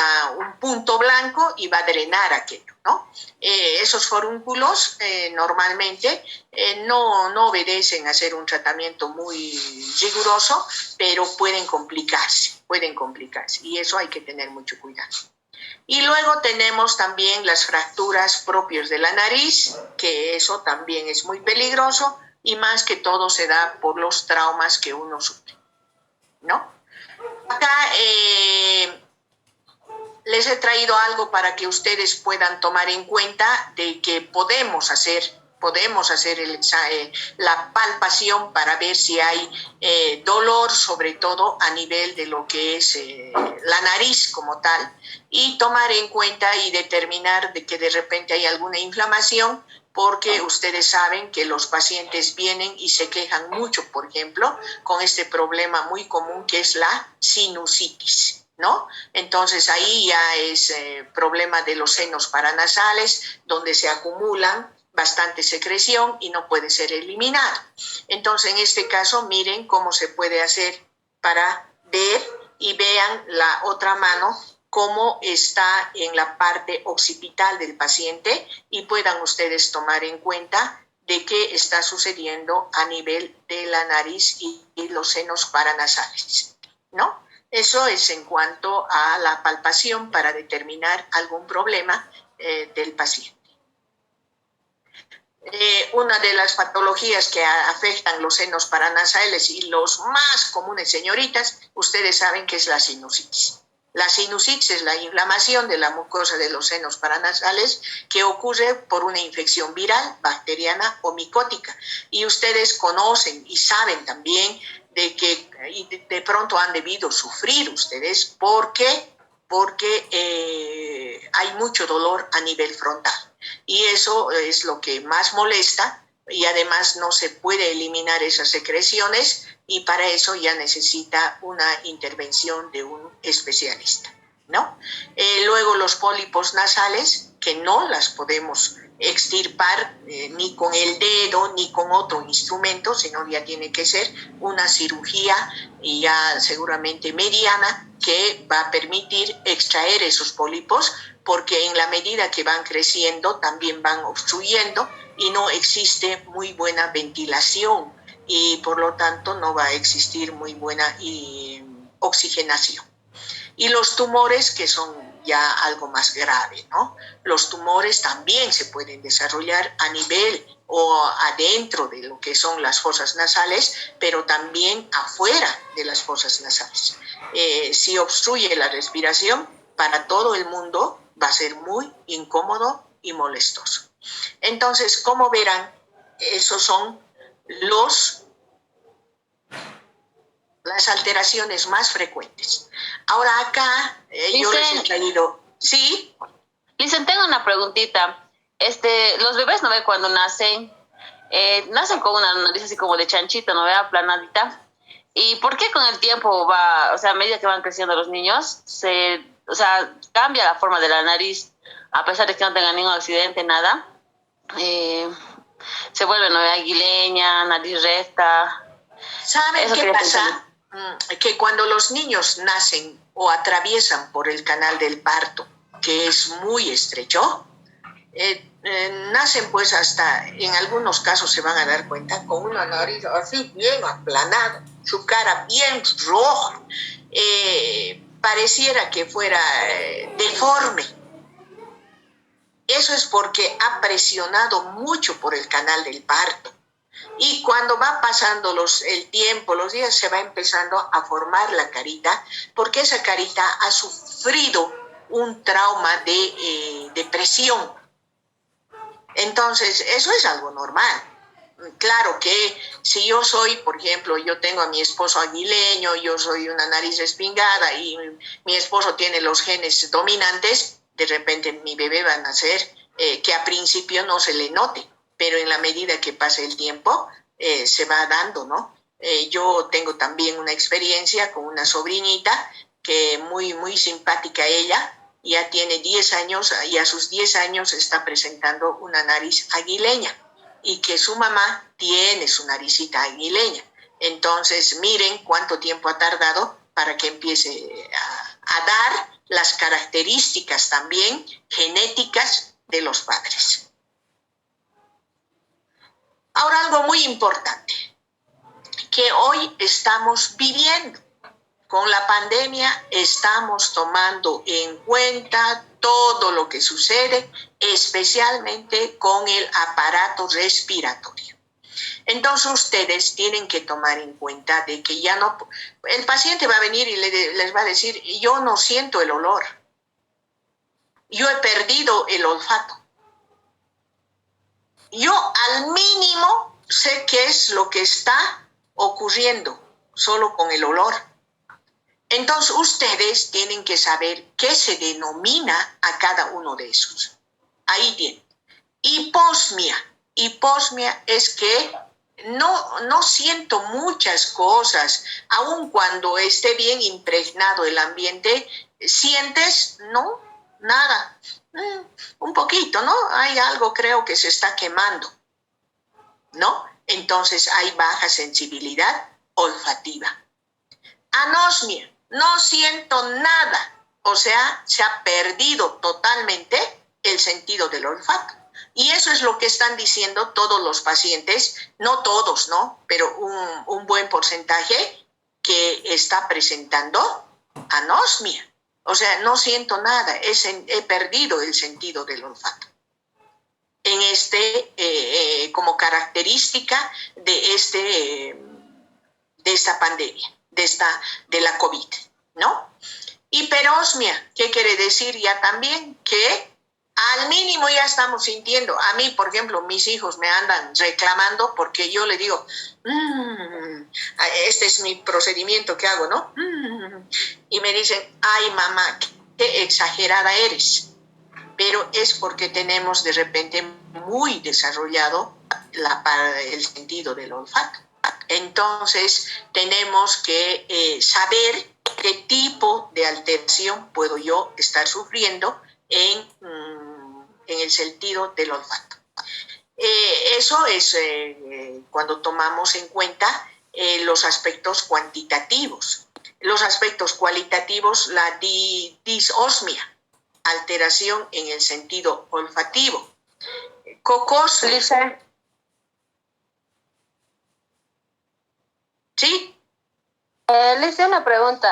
[SPEAKER 1] punto blanco y va a drenar aquello, ¿no? Esos forúnculos normalmente no obedecen a hacer un tratamiento muy riguroso, pero pueden complicarse, y eso hay que tener mucho cuidado. Y luego tenemos también las fracturas propias de la nariz, que eso también es muy peligroso y más que todo se da por los traumas que uno sufre, ¿no? Acá les he traído algo para que ustedes puedan tomar en cuenta de que podemos hacer la palpación para ver si hay dolor, sobre todo a nivel de lo que es la nariz como tal, y tomar en cuenta y determinar de que de repente hay alguna inflamación, porque ustedes saben que los pacientes vienen y se quejan mucho, por ejemplo, con este problema muy común que es la sinusitis, ¿no? Entonces ahí ya es problema de los senos paranasales, donde se acumulan bastante secreción y no puede ser eliminado. Entonces en este caso miren cómo se puede hacer para ver, y vean la otra mano cómo está en la parte occipital del paciente y puedan ustedes tomar en cuenta de qué está sucediendo a nivel de la nariz y los senos paranasales, ¿no? Eso es en cuanto a la palpación para determinar algún problema del paciente. Una de las patologías que afectan los senos paranasales y los más comunes, señoritas, ustedes saben que es la sinusitis. La sinusitis es la inflamación de la mucosa de los senos paranasales que ocurre por una infección viral, bacteriana o micótica. Y ustedes conocen y saben también de que de pronto han debido sufrir ustedes porque hay mucho dolor a nivel frontal. Y eso es lo que más molesta y además no se puede eliminar esas secreciones y para eso ya necesita una intervención de un especialista, ¿no? Luego los pólipos nasales, que no las podemos extirpar ni con el dedo ni con otro instrumento, sino ya tiene que ser una cirugía y ya seguramente mediana que va a permitir extraer esos pólipos porque en la medida que van creciendo también van obstruyendo y no existe muy buena ventilación y por lo tanto no va a existir muy buena oxigenación. Y los tumores que son ya algo más grave, ¿no? Los tumores también se pueden desarrollar a nivel o adentro de lo que son las fosas nasales, pero también afuera de las fosas nasales. Si obstruye la respiración, para todo el mundo va a ser muy incómodo y molestoso. Entonces, como verán, esos son las alteraciones más frecuentes. Ahora acá yo les he traído... ¿Sí?
[SPEAKER 2] Listen, tengo una preguntita. Los bebés, ¿no ve? Cuando nacen con una nariz así como de chanchito, ¿no ve? Aplanadita. ¿Y por qué con el tiempo a medida que van creciendo los niños, cambia la forma de la nariz, a pesar de que no tengan ningún accidente, nada? Se vuelve, ¿no ve? Aguileña, nariz recta.
[SPEAKER 1] ¿Saben qué pasa? Que cuando los niños nacen o atraviesan por el canal del parto, que es muy estrecho, nacen pues hasta, en algunos casos se van a dar cuenta, con una nariz así bien aplanada, su cara bien roja, pareciera que fuera deforme. Eso es porque ha presionado mucho por el canal del parto. Y cuando va pasando el tiempo, los días, se va empezando a formar la carita, porque esa carita ha sufrido un trauma de depresión. Entonces, eso es algo normal. Claro que si yo soy, por ejemplo, yo tengo a mi esposo aguileño, yo soy una nariz respingada y mi esposo tiene los genes dominantes, de repente mi bebé va a nacer que a principio no se le note, pero en la medida que pase el tiempo se va dando, ¿no? Yo tengo también una experiencia con una sobrinita que muy, muy simpática ella, ya tiene 10 años y a sus 10 años está presentando una nariz aguileña y que su mamá tiene su naricita aguileña. Entonces, miren cuánto tiempo ha tardado para que empiece a dar las características también genéticas de los padres. Ahora, algo muy importante que hoy estamos viviendo. Con la pandemia estamos tomando en cuenta todo lo que sucede, especialmente con el aparato respiratorio. Entonces ustedes tienen que tomar en cuenta de que ya no... El paciente va a venir y les va a decir, yo no siento el olor, yo he perdido el olfato. Yo al mínimo sé qué es lo que está ocurriendo solo con el olor. Entonces ustedes tienen que saber qué se denomina a cada uno de esos. Ahí tienen. Hiposmia. Hiposmia es que no siento muchas cosas, aun cuando esté bien impregnado el ambiente, sientes, no, nada, un poquito, ¿no? Hay algo, creo que se está quemando, ¿no? Entonces hay baja sensibilidad olfativa. Anosmia, no siento nada, o sea, se ha perdido totalmente el sentido del olfato. Y eso es lo que están diciendo todos los pacientes, no todos, ¿no? Pero un buen porcentaje que está presentando anosmia. O sea, no siento nada, he perdido el sentido del olfato. En como característica de esta pandemia, de la COVID, ¿no? Hiperosmia, ¿qué quiere decir? Ya también que al mínimo ya estamos sintiendo. A mí, por ejemplo, mis hijos me andan reclamando porque yo le digo, este es mi procedimiento que hago, ¿no? Y me dicen, ay mamá, qué exagerada eres. Pero es porque tenemos de repente muy desarrollado el sentido del olfato. Entonces, tenemos que saber qué tipo de alteración puedo yo estar sufriendo en el sentido del olfato. Eso es cuando tomamos en cuenta los aspectos cuantitativos. Los aspectos cualitativos, la disosmia, alteración en el sentido olfativo. Cocos.
[SPEAKER 4] Lisa.
[SPEAKER 1] ¿Sí?
[SPEAKER 4] Le hice una pregunta.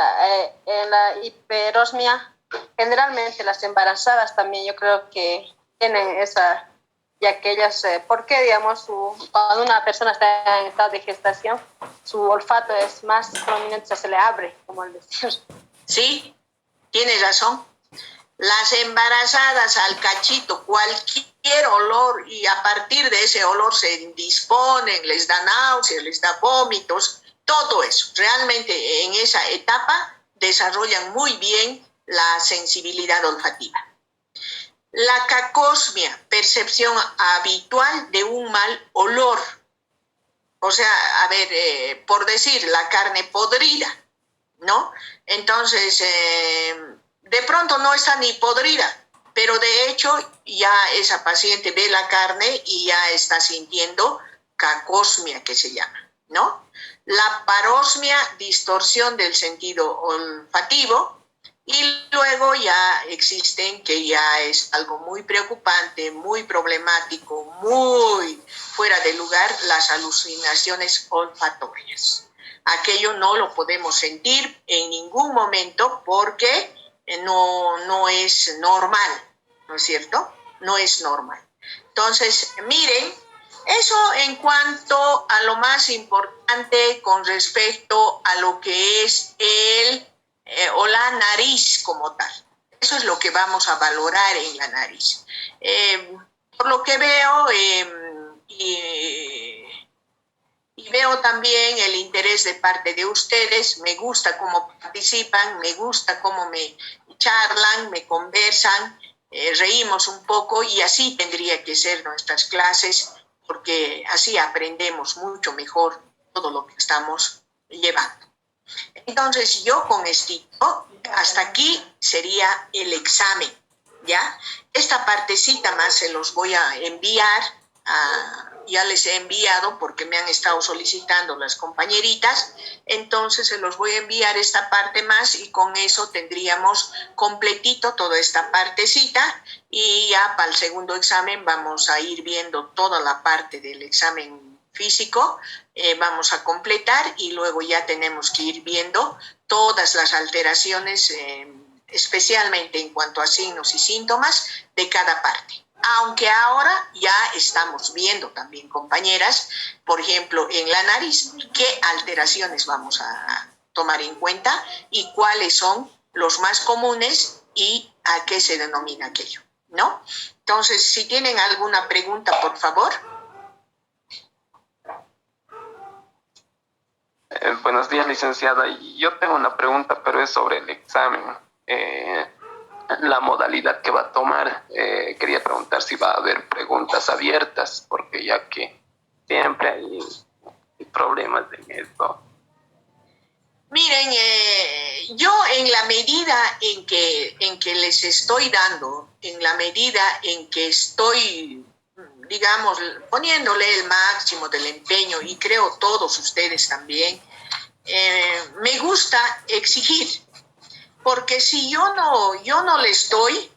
[SPEAKER 4] En la hiperosmia, generalmente las embarazadas también yo creo que tienen esa, ya que ellas, ¿por qué, digamos, cuando una persona está en estado de gestación, su olfato es más prominente, o sea, se le abre, como al decir?
[SPEAKER 1] Sí, tienes razón. Las embarazadas al cachito, cualquier olor, y a partir de ese olor se indisponen, les da náuseas, les da vómitos, todo eso. Realmente en esa etapa desarrollan muy bien la sensibilidad olfativa. La cacosmia, percepción habitual de un mal olor. O sea, a ver, por decir, la carne podrida, ¿no? Entonces, de pronto no está ni podrida, pero de hecho ya esa paciente ve la carne y ya está sintiendo cacosmia, que se llama, ¿no? La parosmia, distorsión del sentido olfativo, y luego ya existen, que ya es algo muy preocupante, muy problemático, muy fuera de lugar, las alucinaciones olfatorias. Aquello no lo podemos sentir en ningún momento porque no es normal, ¿no es cierto? No es normal. Entonces, miren, eso en cuanto a lo más importante con respecto a lo que es o la nariz como tal. Eso es lo que vamos a valorar en la nariz. Por lo que veo, y veo también el interés de parte de ustedes, me gusta cómo participan, me gusta cómo me charlan, me conversan, reímos un poco, y así tendría que ser nuestras clases, porque así aprendemos mucho mejor todo lo que estamos llevando. Entonces, yo con esto, hasta aquí sería el examen, ¿ya? Esta partecita más se los voy a enviar, ya les he enviado porque me han estado solicitando las compañeritas, entonces se los voy a enviar esta parte más y con eso tendríamos completito toda esta partecita, y ya para el segundo examen vamos a ir viendo toda la parte del examen físico, vamos a completar, y luego ya tenemos que ir viendo todas las alteraciones, especialmente en cuanto a signos y síntomas de cada parte. Aunque ahora ya estamos viendo también, compañeras, por ejemplo, en la nariz, qué alteraciones vamos a tomar en cuenta y cuáles son los más comunes y a qué se denomina aquello, ¿no? Entonces, si tienen alguna pregunta, por favor.
[SPEAKER 3] Buenos días, licenciada. Yo tengo una pregunta, pero es sobre el examen. La modalidad que va a tomar. Quería preguntar si va a haber preguntas abiertas, porque ya que siempre hay problemas en esto.
[SPEAKER 1] Miren, yo en la medida en que les estoy dando, en la medida en que estoy, digamos, poniéndole el máximo del empeño, y creo todos ustedes también, me gusta exigir, porque si yo no les doy,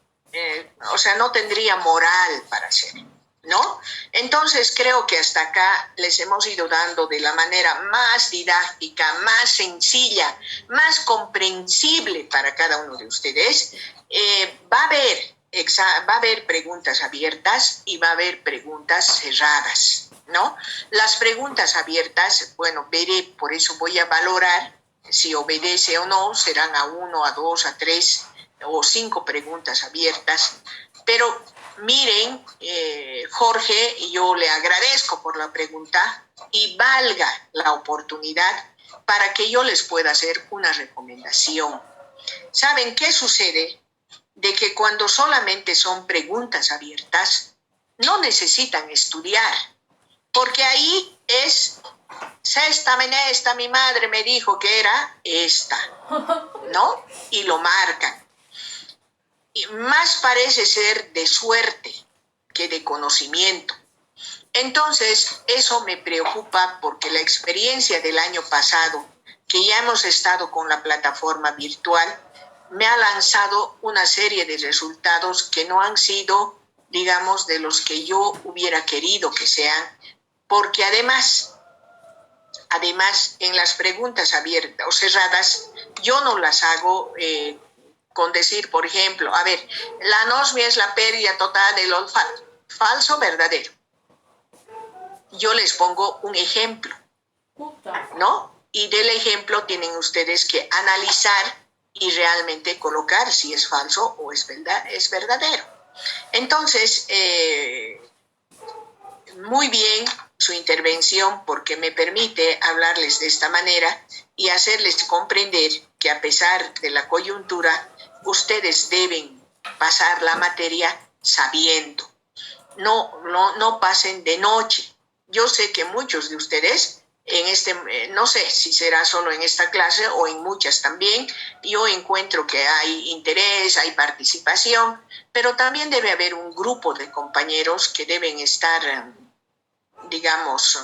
[SPEAKER 1] o sea, no tendría moral para hacerlo, ¿no? Entonces creo que hasta acá les hemos ido dando de la manera más didáctica, más sencilla, más comprensible para cada uno de ustedes. Va a haber preguntas abiertas y va a haber preguntas cerradas, ¿no? Las preguntas abiertas, bueno, veré, por eso voy a valorar si obedece o no, serán a 1, a 2, a 3 o 5 preguntas abiertas. Pero miren, Jorge, yo le agradezco por la pregunta y valga la oportunidad para que yo les pueda hacer una recomendación. ¿Saben qué sucede? De que cuando solamente son preguntas abiertas, no necesitan estudiar, porque ahí es sexta menesta, mi madre me dijo que era esta, ¿no? Y lo marcan. Y más parece ser de suerte que de conocimiento. Entonces, eso me preocupa porque la experiencia del año pasado, que ya hemos estado con la plataforma virtual, me ha lanzado una serie de resultados que no han sido, digamos, de los que yo hubiera querido que sean, porque además, en las preguntas abiertas o cerradas, yo no las hago con decir, por ejemplo, a ver, la anosmia es la pérdida total del olfato. ¿Falso o verdadero? Yo les pongo un ejemplo, ¿no? Y del ejemplo tienen ustedes que analizar y realmente colocar si es falso o es verdadero. Entonces, muy bien su intervención porque me permite hablarles de esta manera y hacerles comprender que a pesar de la coyuntura, ustedes deben pasar la materia sabiendo. No pasen de noche. Yo sé que muchos de ustedes no sé si será solo en esta clase o en muchas también, yo encuentro que hay interés, hay participación, pero también debe haber un grupo de compañeros que deben estar, digamos,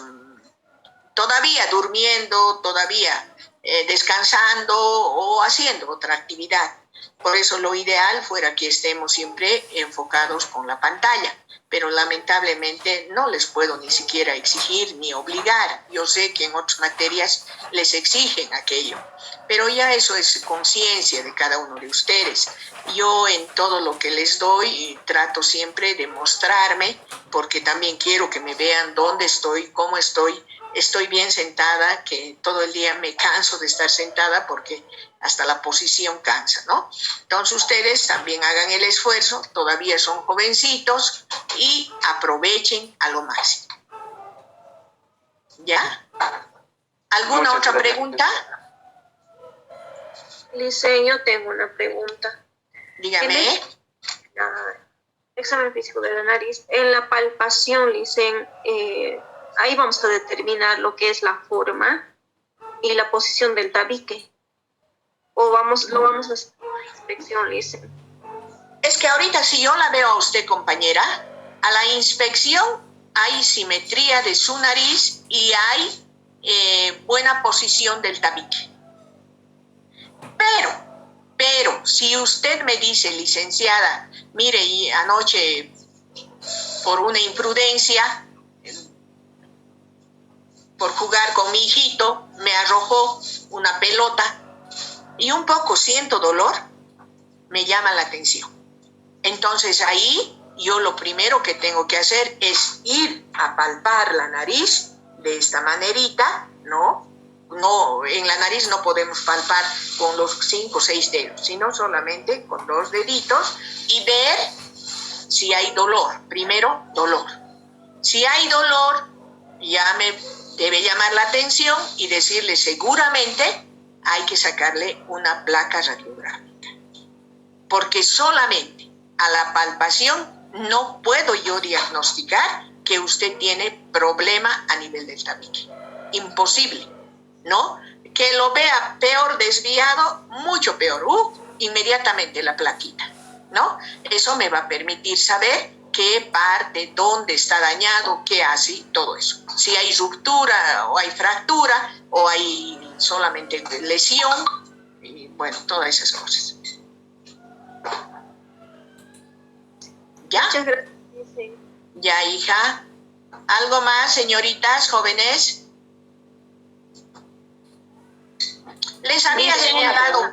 [SPEAKER 1] todavía durmiendo, todavía descansando o haciendo otra actividad. Por eso lo ideal fuera que estemos siempre enfocados con la pantalla, pero lamentablemente no les puedo ni siquiera exigir ni obligar. Yo sé que en otras materias les exigen aquello, pero ya eso es conciencia de cada uno de ustedes. Yo en todo lo que les doy trato siempre de mostrarme, porque también quiero que me vean dónde estoy, cómo estoy. Estoy bien sentada, que todo el día me canso de estar sentada porque hasta la posición cansa, ¿no? Entonces ustedes también hagan el esfuerzo, todavía son jovencitos y aprovechen a lo máximo. ¿Ya? ¿Alguna otra pregunta?
[SPEAKER 7] Lice, yo tengo una pregunta.
[SPEAKER 1] Dígame.
[SPEAKER 7] Examen físico de la nariz, en la palpación, Lice, ahí vamos a determinar lo que es la forma y la posición del tabique. O lo vamos a hacer una inspección, Lice.
[SPEAKER 1] Es que ahorita si yo la veo a usted, compañera, a la inspección hay simetría de su nariz y hay buena posición del tabique. Pero, si usted me dice, licenciada, mire, y anoche por una imprudencia, por jugar con mi hijito, me arrojó una pelota y un poco siento dolor, me llama la atención. Entonces ahí yo lo primero que tengo que hacer es ir a palpar la nariz de esta manerita, ¿no? No, en la nariz no podemos palpar con los 5 o 6 dedos, sino solamente con 2 deditos y ver si hay dolor. Primero, dolor. Si hay dolor, ya me debe llamar la atención y decirle seguramente hay que sacarle una placa radiográfica. Porque solamente a la palpación no puedo yo diagnosticar que usted tiene problema a nivel del tabique. Imposible, ¿no? Que lo vea peor desviado, mucho peor. Inmediatamente la plaquita, ¿no? Eso me va a permitir saber qué parte, dónde está dañado, qué hace, todo eso. Si hay ruptura o hay fractura o hay solamente lesión, y bueno, todas esas cosas. ¿Ya?
[SPEAKER 7] Muchas gracias.
[SPEAKER 1] Ya, hija. ¿Algo más, señoritas, jóvenes? Les había señalado.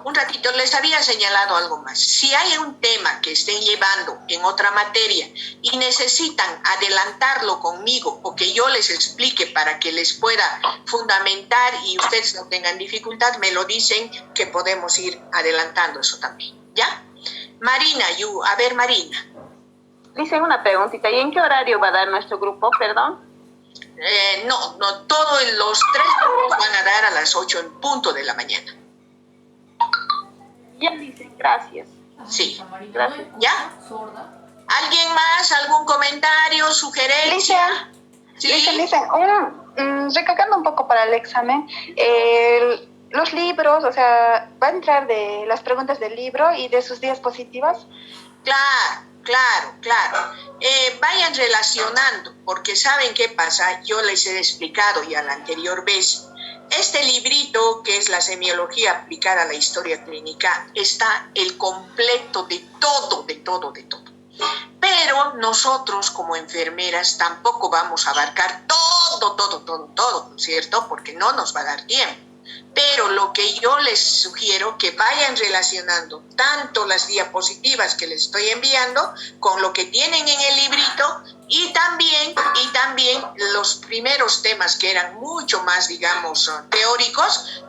[SPEAKER 1] Un ratito, les había señalado algo más. Si hay un tema que estén llevando en otra materia y necesitan adelantarlo conmigo o que yo les explique para que les pueda fundamentar y ustedes no tengan dificultad, me lo dicen que podemos ir adelantando eso también. ¿Ya? Marina, a ver, Marina.
[SPEAKER 2] Dicen una preguntita, ¿y en qué horario va a dar nuestro grupo, perdón?
[SPEAKER 1] No, todos los 3 grupos van a dar a las 8 en punto de la mañana.
[SPEAKER 2] Ya dicen, gracias.
[SPEAKER 1] Sí.
[SPEAKER 2] Gracias.
[SPEAKER 1] ¿Ya? ¿Alguien más? ¿Algún comentario, sugerencia?
[SPEAKER 8] Lisa, recalcando un poco para el examen, los libros, o sea, va a entrar de las preguntas del libro y de sus diapositivas.
[SPEAKER 1] Claro. Vayan relacionando, porque ¿saben qué pasa? Yo les he explicado ya la anterior vez. Este librito, que es la semiología aplicada a la historia clínica, está el completo de todo. Pero nosotros como enfermeras tampoco vamos a abarcar todo, ¿no es cierto? Porque no nos va a dar tiempo. Pero lo que yo les sugiero que vayan relacionando tanto las diapositivas que les estoy enviando con lo que tienen en el librito y también los primeros temas que eran mucho más, digamos, teóricos,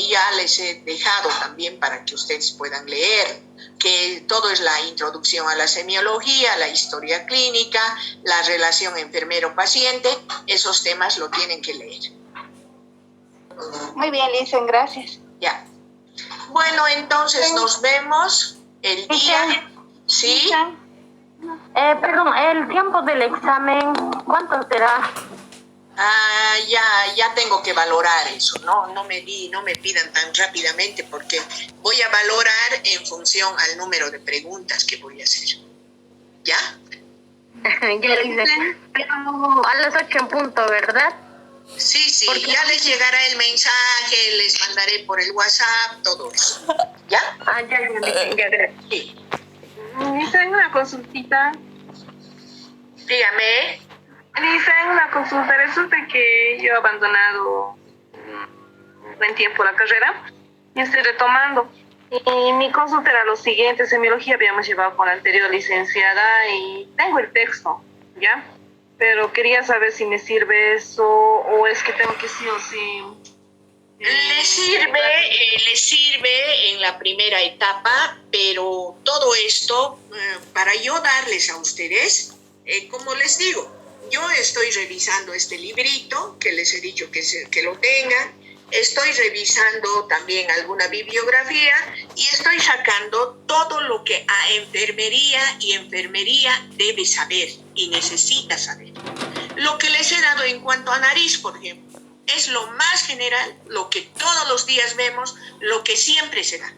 [SPEAKER 1] ya les he dejado también para que ustedes puedan leer, que todo es la introducción a la semiología, la historia clínica, la relación enfermero-paciente, esos temas lo tienen que leer.
[SPEAKER 8] Muy bien, Lisa, gracias.
[SPEAKER 1] Ya. Bueno, entonces nos vemos el día. ¿Sí?
[SPEAKER 2] Perdón, el tiempo del examen, ¿cuánto será?
[SPEAKER 1] Ya tengo que valorar eso, no me pidan tan rápidamente porque voy a valorar en función al número de preguntas que voy a hacer. ¿Ya?
[SPEAKER 2] Ya dice, a las 8 en punto, ¿verdad?
[SPEAKER 1] Sí, ya les llegará el mensaje, les mandaré por el WhatsApp, todo eso. ¿Ya?
[SPEAKER 6] Ya.
[SPEAKER 1] Sí.
[SPEAKER 6] Lisa, una consultita.
[SPEAKER 1] Dígame.
[SPEAKER 6] Lisa, una consulta. Resulta que yo he abandonado un buen tiempo la carrera y estoy retomando. Y mi consulta era lo siguiente: semiología habíamos llevado con la anterior licenciada y tengo el texto, ¿ya? Pero quería saber si me sirve eso o es que tengo que sí o sí.
[SPEAKER 1] Le sirve en la primera etapa, pero todo esto, para yo darles a ustedes, como les digo, yo estoy revisando este librito, que les he dicho que lo tengan, estoy revisando también alguna bibliografía y estoy sacando todo lo que a enfermería debe saber y necesita saber. Lo que les he dado en cuanto a nariz, por ejemplo, es lo más general, lo que todos los días vemos, lo que siempre se da.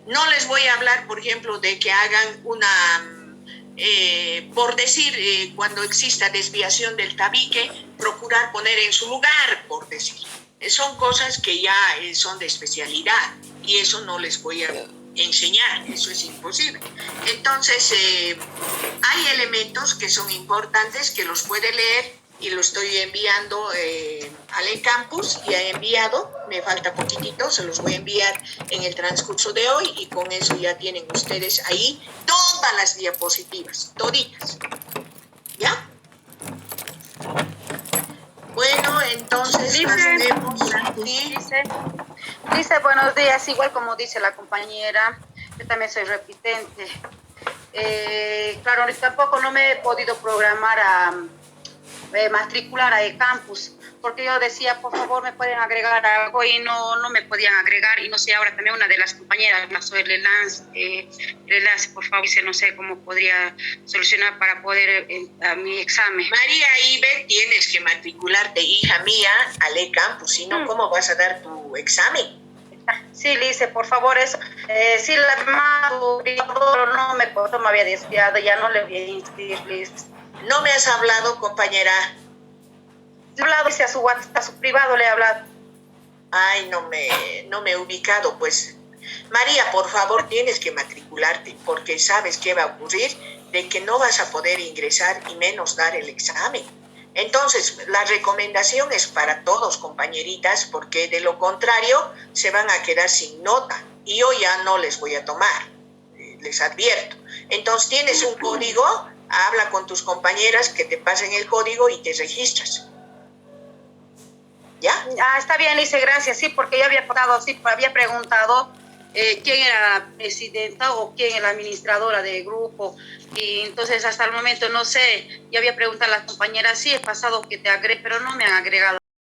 [SPEAKER 1] No les voy a hablar, por ejemplo, de que hagan por decir, cuando exista desviación del tabique, procurar poner en su lugar, por decir. Son cosas que ya son de especialidad y eso no les voy a enseñar, eso es imposible. Entonces, hay elementos que son importantes que los puede leer y lo estoy enviando al eCampus, ya he enviado, me falta poquitito, se los voy a enviar en el transcurso de hoy y con eso ya tienen ustedes ahí todas las diapositivas, toditas. ¿Ya? Bueno, entonces nos vemos. ¿Sí?
[SPEAKER 9] Dice, buenos días, igual como dice la compañera, yo también soy repitente. Claro, tampoco no me he podido programar a matricular a eCampus, porque yo decía, por favor, me pueden agregar algo y no me podían agregar, y no sé, ahora también una de las compañeras pasó el enlace, por favor, dice, no sé cómo podría solucionar para poder a mi examen.
[SPEAKER 1] María Ibe, tienes que matricularte, hija mía, al eCampus, si no, ¿cómo vas a dar tu examen?
[SPEAKER 9] Sí, Lice, por favor, eso. Sí, la llamado, no me había desviado, ya no le voy a inscribir, Lice.
[SPEAKER 1] ¿No me has hablado, compañera?
[SPEAKER 9] He hablado, dice, a su WhatsApp, a su privado le he hablado.
[SPEAKER 1] Ay, no me he ubicado, pues. María, por favor, tienes que matricularte, porque ¿sabes qué va a ocurrir? De que no vas a poder ingresar y menos dar el examen. Entonces, la recomendación es para todos, compañeritas, porque de lo contrario se van a quedar sin nota y yo ya no les voy a tomar, les advierto. Entonces tienes un código, habla con tus compañeras que te pasen el código y te registras. ¿Ya?
[SPEAKER 9] Ah, está bien, Lice, gracias. Sí, porque yo había preguntado quién era la presidenta o quién era la administradora del grupo. Y entonces hasta el momento no sé, yo había preguntado a las compañeras, sí, he pasado que te agregué, pero no me han agregado.